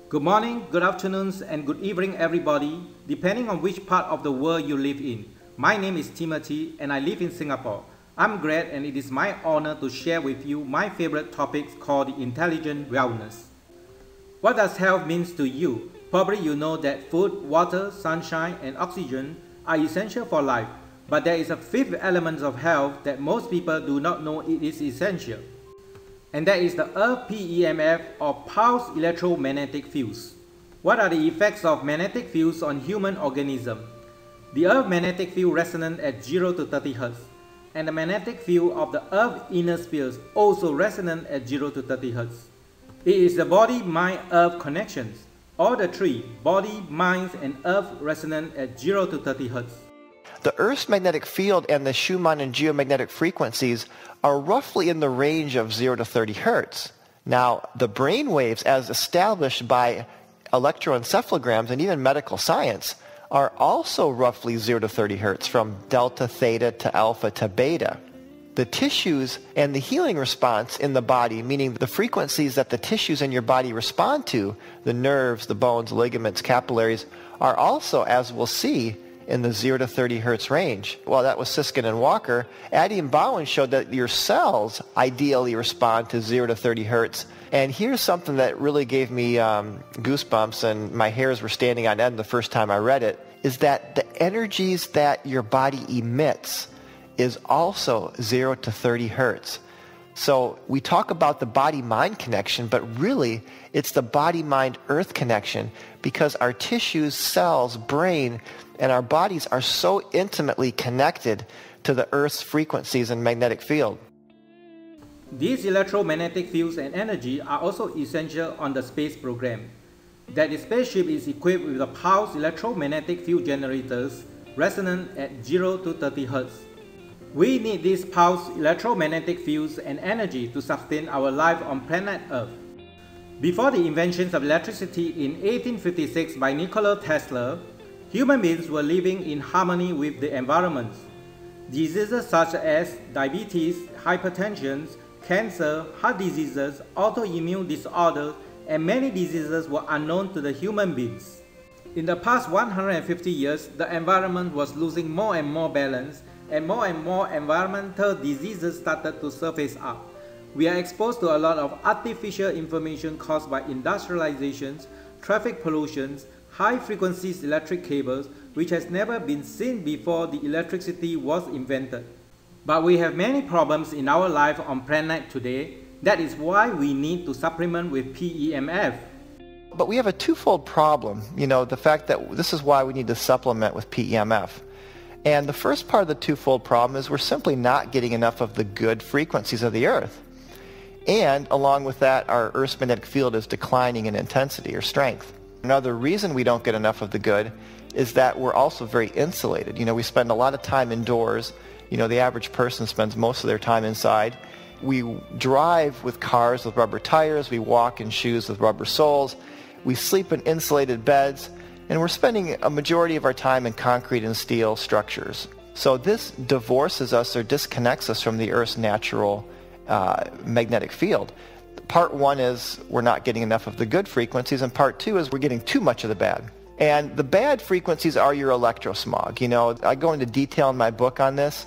Good morning, good afternoons, and good evening everybody, depending on which part of the world you live in. My name is Timothy and I live in Singapore. I'm glad and it is my honor to share with you my favorite topics called the intelligent wellness. What does health mean to you? Probably you know that food, water, sunshine, and oxygen are essential for life. But there is a fifth element of health that most people do not know it is essential. And that is the Earth PEMF or pulse electromagnetic fields. What are the effects of magnetic fields on human organism? The Earth magnetic field resonates at 0 to 30 Hz, and the magnetic field of the Earth's inner spheres also resonates at 0 to 30 Hz. It is the body-mind-earth connections. All the three, body, mind, and earth resonate at 0 to 30 Hz. The Earth's magnetic field and the Schumann and geomagnetic frequencies are roughly in the range of 0 to 30 Hertz. Now, the brain waves, as established by electroencephalograms and even medical science, are also roughly 0 to 30 Hertz, from delta, theta, to alpha, to beta. The tissues and the healing response in the body, meaning the frequencies that the tissues in your body respond to, the nerves, the bones, ligaments, capillaries, are also, as we'll see, in the 0 to 30 Hertz range. Well, that was Siskin and Walker. Addy and Bowen showed that your cells ideally respond to 0 to 30 Hertz. And here's something that really gave me goosebumps, and my hairs were standing on end the first time I read it, is that the energies that your body emits is also 0 to 30 Hertz. So we talk about the body-mind connection, but really it's the body-mind-earth connection, because our tissues, cells, brain, and our bodies are so intimately connected to the Earth's frequencies and magnetic field. These electromagnetic fields and energy are also essential on the space program. That the spaceship is equipped with the pulse electromagnetic field generators resonant at 0 to 30 Hz. We need these pulse electromagnetic fields and energy to sustain our life on planet Earth. Before the inventions of electricity in 1856 by Nikola Tesla, human beings were living in harmony with the environment. Diseases such as diabetes, hypertension, cancer, heart diseases, autoimmune disorders, and many diseases were unknown to the human beings. In the past 150 years, the environment was losing more and more balance, and more environmental diseases started to surface up. We are exposed to a lot of artificial information caused by industrializations, traffic pollutions, high-frequency electric cables, which has never been seen before the electricity was invented. But we have many problems in our life on planet today. That is why we need to supplement with PEMF. But we have a twofold problem, the fact that this is why we need to supplement with PEMF. And the first part of the twofold problem is we're simply not getting enough of the good frequencies of the Earth. And along with that, our Earth's magnetic field is declining in intensity or strength. Another reason we don't get enough of the good is that we're also very insulated. We spend a lot of time indoors. The average person spends most of their time inside. We drive with cars with rubber tires. We walk in shoes with rubber soles. We sleep in insulated beds. And we're spending a majority of our time in concrete and steel structures. So this divorces us or disconnects us from the Earth's natural magnetic field. Part one is we're not getting enough of the good frequencies, and part two is we're getting too much of the bad. And the bad frequencies are your electrosmog. I go into detail in my book on this,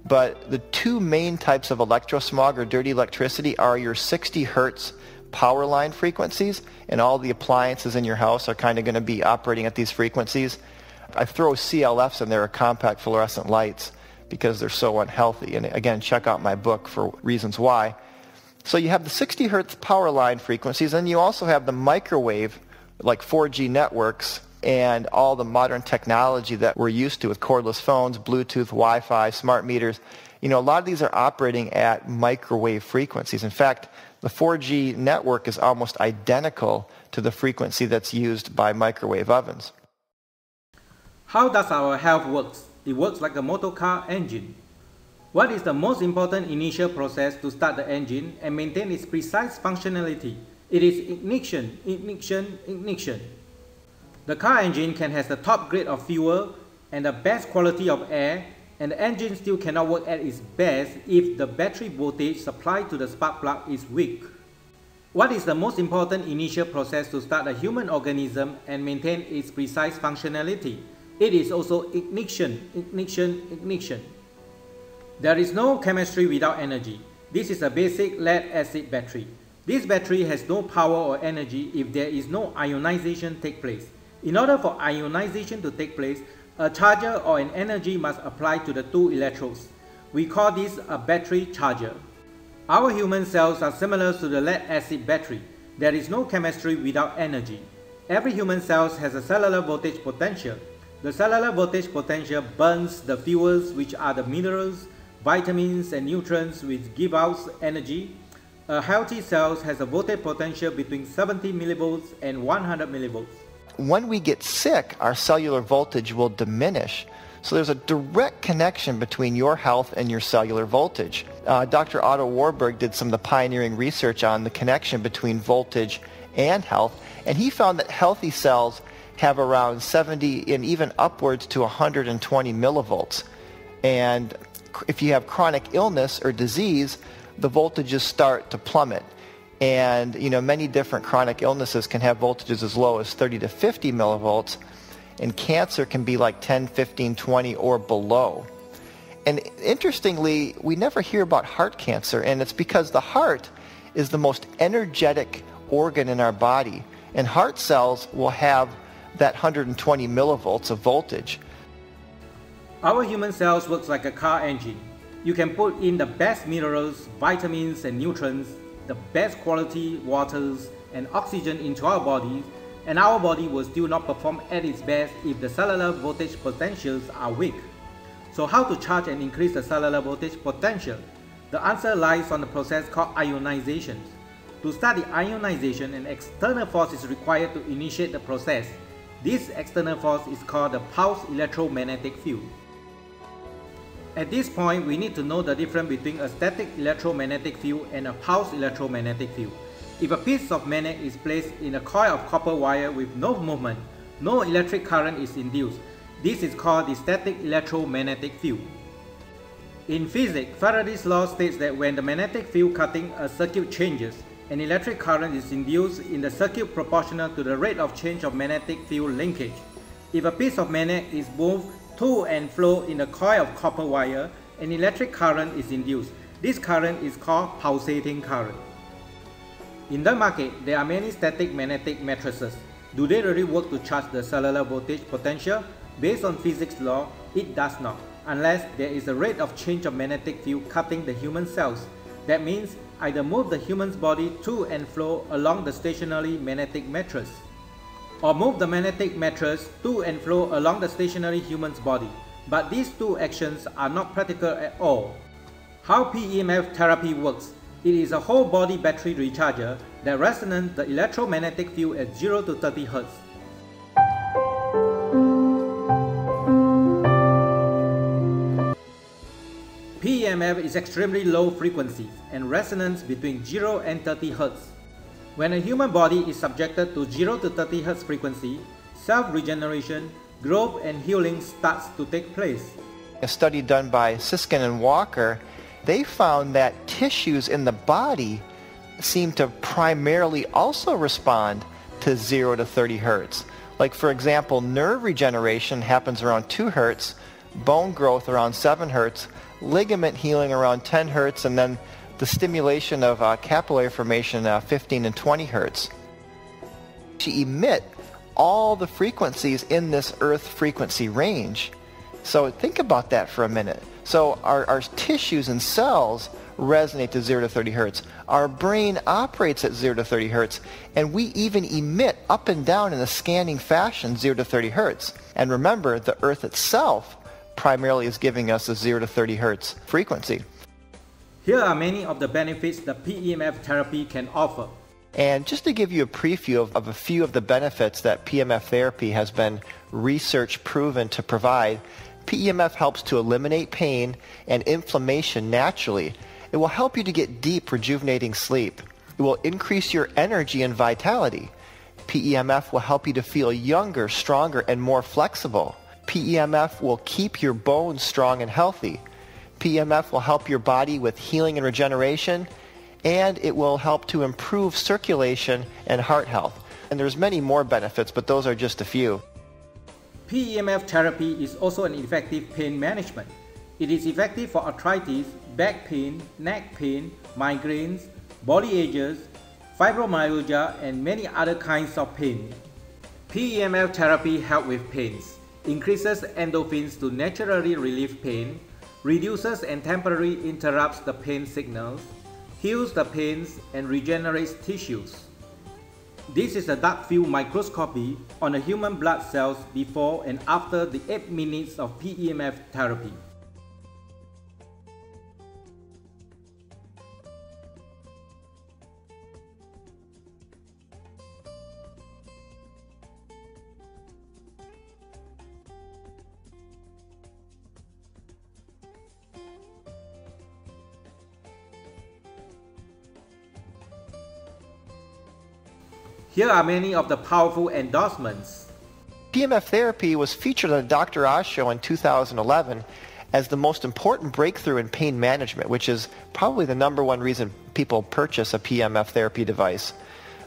but the two main types of electrosmog or dirty electricity are your 60 Hertz power line frequencies, and all the appliances in your house are kind of going to be operating at these frequencies. I throw CLFs in there, or compact fluorescent lights, because they're so unhealthy. And again, check out my book for reasons why. So you have the 60 Hertz power line frequencies, and you also have the microwave, like 4G networks, and all the modern technology that we're used to with cordless phones, Bluetooth, Wi-Fi, smart meters. A lot of these are operating at microwave frequencies. In fact, the 4G network is almost identical to the frequency that's used by microwave ovens. How does our health work? It works like a motor car engine. What is the most important initial process to start the engine and maintain its precise functionality? It is ignition, ignition, ignition. The car engine can have the top grade of fuel and the best quality of air, and the engine still cannot work at its best if the battery voltage supplied to the spark plug is weak. What is the most important initial process to start a human organism and maintain its precise functionality? It is also ignition, ignition, ignition. There is no chemistry without energy. This is a basic lead-acid battery. This battery has no power or energy if there is no ionization take place. In order for ionization to take place, a charger or an energy must apply to the two electrodes. We call this a battery charger. Our human cells are similar to the lead-acid battery. There is no chemistry without energy. Every human cell has a cellular voltage potential. The cellular voltage potential burns the fuels, which are the minerals, vitamins and nutrients which give out energy. A healthy cell has a voltage potential between 70 millivolts and 100 millivolts. When we get sick, our cellular voltage will diminish. So there's a direct connection between your health and your cellular voltage. Dr. Otto Warburg did some of the pioneering research on the connection between voltage and health, and he found that healthy cells have around 70 and even upwards to 120 millivolts. And if you have chronic illness or disease, the voltages start to plummet. And many different chronic illnesses can have voltages as low as 30 to 50 millivolts, and cancer can be like 10, 15, 20 or below. And interestingly, we never hear about heart cancer, and it's because the heart is the most energetic organ in our body, and heart cells will have that 120 millivolts of voltage. Our human cells works like a car engine. You can put in the best minerals, vitamins and nutrients, the best quality waters and oxygen into our bodies, and our body will still not perform at its best if the cellular voltage potentials are weak. So how to charge and increase the cellular voltage potential? The answer lies on the process called ionization. To start the ionization, an external force is required to initiate the process. This external force is called the pulsed electromagnetic field. At this point, we need to know the difference between a static electromagnetic field and a pulsed electromagnetic field. If a piece of magnet is placed in a coil of copper wire with no movement, no electric current is induced. This is called the static electromagnetic field. In physics, Faraday's law states that when the magnetic field cutting a circuit changes, an electric current is induced in the circuit proportional to the rate of change of magnetic field linkage. If a piece of magnet is moved to and fro in a coil of copper wire, an electric current is induced. This current is called pulsating current. In the market, there are many static magnetic matrices. Do they really work to charge the cellular voltage potential? Based on physics law, it does not, unless there is a rate of change of magnetic field cutting the human cells. That means either move the human's body to and fro along the stationary magnetic matrix, or move the magnetic matrix to and fro along the stationary human's body. But these two actions are not practical at all. How PEMF therapy works? It is a whole body battery recharger that resonates the electromagnetic field at 0 to 30 Hz. PEMF is extremely low frequencies and resonance between 0 and 30 Hz. When a human body is subjected to 0 to 30 Hz frequency, self-regeneration, growth and healing starts to take place. A study done by Siskin and Walker, they found that tissues in the body seem to primarily also respond to 0 to 30 Hertz. Like for example, nerve regeneration happens around 2 Hertz, bone growth around 7 Hertz, ligament healing around 10 Hertz, and then the stimulation of capillary formation 15 and 20 Hertz. To emit all the frequencies in this Earth frequency range. So think about that for a minute. So our tissues and cells resonate to 0 to 30 Hertz. Our brain operates at 0 to 30 Hertz, and we even emit up and down in a scanning fashion 0 to 30 Hertz. And remember, the Earth itself primarily is giving us a 0 to 30 Hertz frequency. Here are many of the benefits the PEMF therapy can offer. And just to give you a preview of a few of the benefits that PEMF therapy has been research proven to provide, PEMF helps to eliminate pain and inflammation naturally. It will help you to get deep, rejuvenating sleep. It will increase your energy and vitality. PEMF will help you to feel younger, stronger, and more flexible. PEMF will keep your bones strong and healthy. PEMF will help your body with healing and regeneration, and it will help to improve circulation and heart health. And there's many more benefits, but those are just a few. PEMF therapy is also an effective pain management. It is effective for arthritis, back pain, neck pain, migraines, body aches, fibromyalgia, and many other kinds of pain. PEMF therapy helps with pains, increases endorphins to naturally relieve pain, reduces and temporarily interrupts the pain signals, heals the pains, and regenerates tissues. This is a dark field microscopy on the human blood cells before and after the 8 minutes of PEMF therapy. Here are many of the powerful endorsements. PEMF therapy was featured on the Dr. Oz show in 2011 as the most important breakthrough in pain management, which is probably the #1 reason people purchase a PEMF therapy device.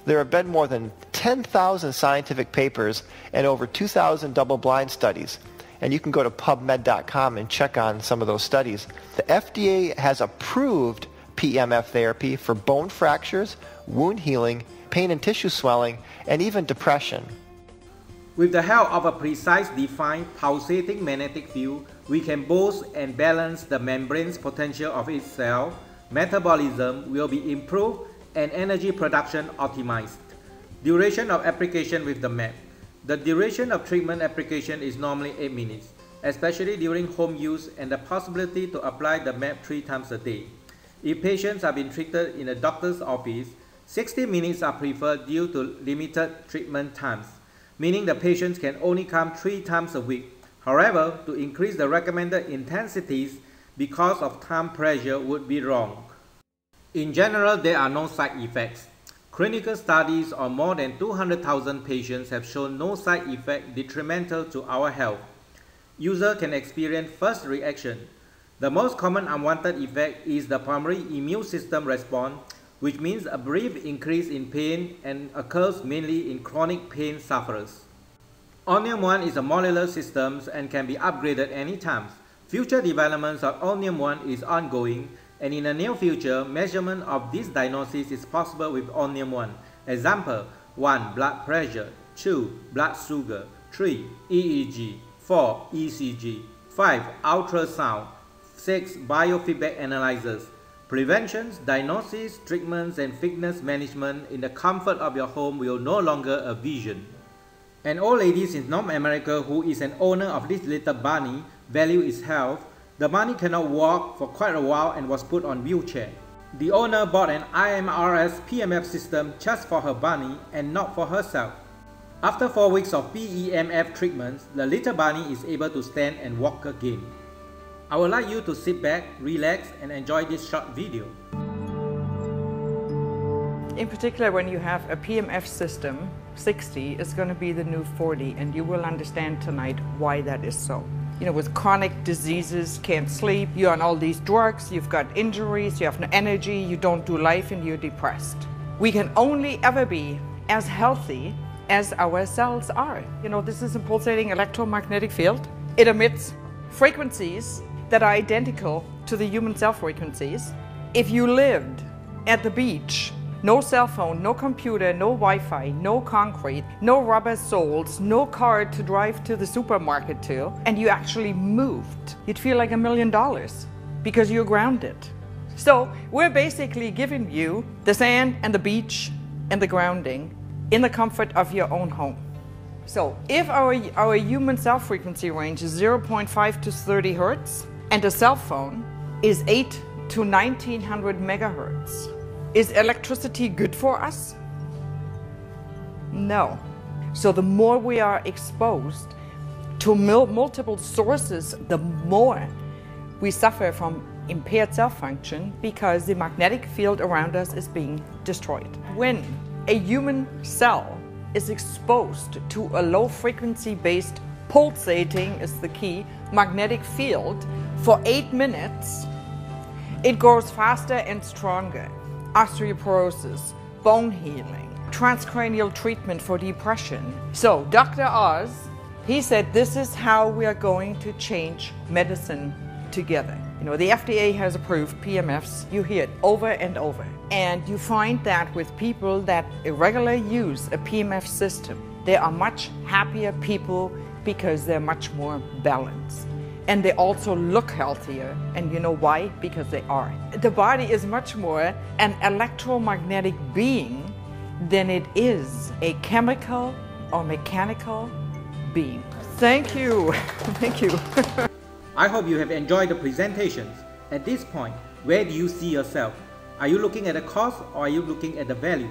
There have been more than 10,000 scientific papers and over 2,000 double-blind studies. And you can go to PubMed.com and check on some of those studies. The FDA has approved PEMF therapy for bone fractures, wound healing, pain and tissue swelling, and even depression. With the help of a precise defined pulsating magnetic field, we can boost and balance the membrane's potential of its cell, metabolism will be improved, and energy production optimized. Duration of application with the MAP. The duration of treatment application is normally 8 minutes, especially during home use, and the possibility to apply the MAP 3 times a day. If patients have been treated in a doctor's office, 60 minutes are preferred due to limited treatment times, meaning the patients can only come 3 times a week. However, to increase the recommended intensities because of time pressure would be wrong. In general, there are no side effects. Clinical studies on more than 200,000 patients have shown no side effect detrimental to our health. User can experience first reaction. The most common unwanted effect is the primary immune system response, which means a brief increase in pain and occurs mainly in chronic pain sufferers. Omnium One is a modular system and can be upgraded anytime. Future developments of Omnium One is ongoing, and in the near future, measurement of this diagnosis is possible with Omnium One. Example: 1. Blood pressure, 2. Blood sugar, 3. EEG, 4. ECG, 5. Ultrasound, 6. Biofeedback analyzers. Preventions, diagnosis, treatments, and fitness management in the comfort of your home will no longer a vision. An old lady in North America who is an owner of this little bunny valued its health. The bunny cannot walk for quite a while and was put on wheelchair. The owner bought an IMRS PEMF system just for her bunny and not for herself. After 4 weeks of PEMF treatments, the little bunny is able to stand and walk again. I would like you to sit back, relax, and enjoy this short video. In particular, when you have a PEMF system, 60 is going to be the new 40, and you will understand tonight why that is so. You know, with chronic diseases, can't sleep, you're on all these drugs, you've got injuries, you have no energy, you don't do life, and you're depressed. We can only ever be as healthy as our cells are. You know, this is a pulsating electromagnetic field. It emits frequencies that are identical to the human cell frequencies. If you lived at the beach, no cell phone, no computer, no Wi-Fi, no concrete, no rubber soles, no car to drive to the supermarket to, and you actually moved, you'd feel like $1 million because you're grounded. So we're basically giving you the sand and the beach and the grounding in the comfort of your own home. So if our human cell frequency range is 0.5 to 30 hertz, and a cell phone is 8 to 1900 megahertz. Is electricity good for us? No. So the more we are exposed to multiple sources, the more we suffer from impaired cell function because the magnetic field around us is being destroyed. When a human cell is exposed to a low frequency based pulsating is the key magnetic field for 8 minutes, it grows faster and stronger. osteoporosis, bone healing, transcranial treatment for depression. So Dr. Oz, he said this is how we are going to change medicine together. You know, the FDA has approved PEMFs. You hear it over and over. And you find that with people that regularly use a PEMF system, they are much happier people because they're much more balanced. And they also look healthier. And you know why? Because they are. The body is much more an electromagnetic being than it is a chemical or mechanical being. Thank you. Thank you. I hope you have enjoyed the presentations. At this point, where do you see yourself? Are you looking at the cost or are you looking at the value?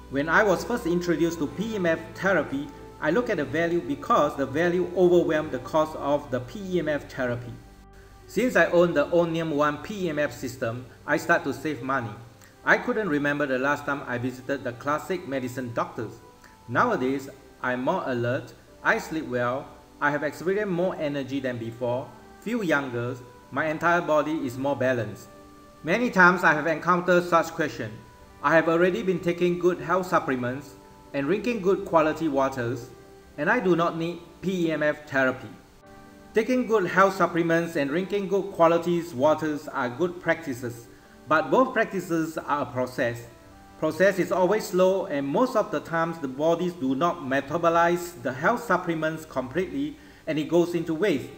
When I was first introduced to PEMF therapy, I look at the value because the value overwhelmed the cost of the PEMF therapy. Since I own the Omnium One PEMF system, I start to save money. I couldn't remember the last time I visited the classic medicine doctors. Nowadays, I'm more alert, I sleep well, I have experienced more energy than before, feel younger, my entire body is more balanced. Many times I have encountered such questions. I have already been taking good health supplements and drinking good quality waters, and I do not need PEMF therapy. Taking good health supplements and drinking good quality waters are good practices, but both practices are a process. Process is always slow, and most of the times the bodies do not metabolize the health supplements completely and it goes into waste.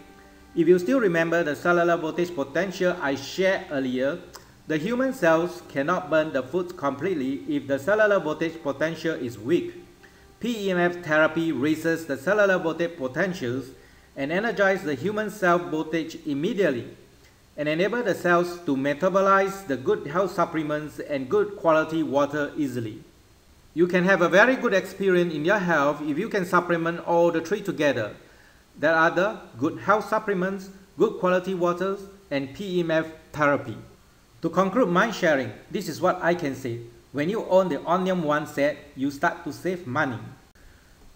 If you still remember the cellular voltage potential I shared earlier, the human cells cannot burn the food completely if the cellular voltage potential is weak. PEMF therapy raises the cellular voltage potentials and energizes the human cell voltage immediately and enable the cells to metabolize the good health supplements and good quality water easily. You can have a very good experience in your health if you can supplement all the three together. There are the good health supplements, good quality waters, and PEMF therapy. To conclude my sharing, this is what I can say. When you own the Omnium One set, you start to save money.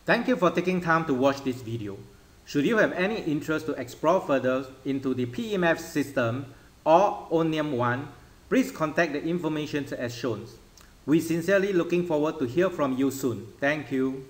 Thank you for taking time to watch this video. Should you have any interest to explore further into the PEMF system or Omnium One, please contact the information as shown. We sincerely looking forward to hear from you soon. Thank you.